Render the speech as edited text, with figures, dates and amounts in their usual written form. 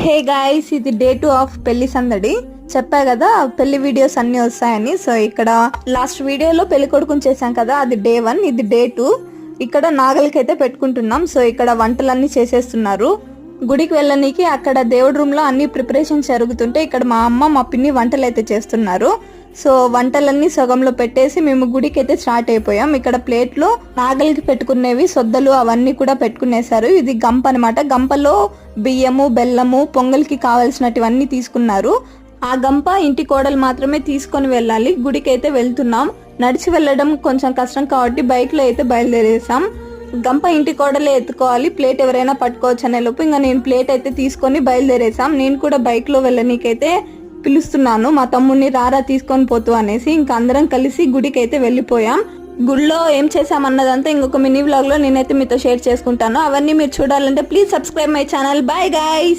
Hey guys, ఇది day 2 of పెళ్లి సందడి. చెప్పా కదా పెళ్లి వీడియోస్ అన్ని వస్తాయని. సో ఇక్కడ లాస్ట్ వీడియోలో పెళ్లి కొడుకుని చేశాం కదా, అది డే 1, ఇది డే 2. ఇక్కడ నాగలికైతే పెట్టుకుంటున్నాం. సో ఇక్కడ వంటలన్నీ చేసేస్తున్నారు. గుడికి వెళ్ళనీకి అక్కడ దేవుడి రూమ్ లో అన్ని ప్రిపరేషన్స్ జరుగుతుంటే ఇక్కడ మా అమ్మ మా పిన్ని వంటలు అయితే చేస్తున్నారు. సో వంటలన్నీ సగంలో పెట్టేసి మేము గుడికి అయితే స్టార్ట్ అయిపోయాం. ఇక్కడ ప్లేట్లో నాగలికి పెట్టుకునేవి సొద్దలు అవన్నీ కూడా పెట్టుకునేసారు. ఇది గంప అనమాట. గంపలో బియ్యము, బెల్లము, పొంగల్కి కావాల్సినటివన్నీ తీసుకున్నారు. ఆ గంప ఇంటి కోడలు మాత్రమే తీసుకొని వెళ్ళాలి. గుడికి అయితే వెళ్తున్నాం. నడిచి వెళ్ళడం కొంచెం కష్టం కాబట్టి బైక్ లో అయితే బయలుదేరేసాం. గంప ఇంటి కోడలే ఎత్తుకోవాలి, ప్లేట్ ఎవరైనా పట్టుకోవచ్చు అనే లోపు ఇంకా నేను ప్లేట్ అయితే తీసుకొని బయలుదేరేసాం. నేను కూడా బైక్ లో వెళ్ళనీకైతే పిలుస్తున్నాను మా తమ్ముడిని, రారా తీసుకొని పోతూ అనేసి. ఇంకా అందరం కలిసి గుడికి అయితే వెళ్ళిపోయాం. గుడిలో ఏం చేసామన్నదంతా ఇంకొక మినీ వ్లాగ్ లో నేనైతే మీతో షేర్ చేసుకుంటాను. అవన్నీ మీరు చూడాలంటే please subscribe my channel. Bye guys.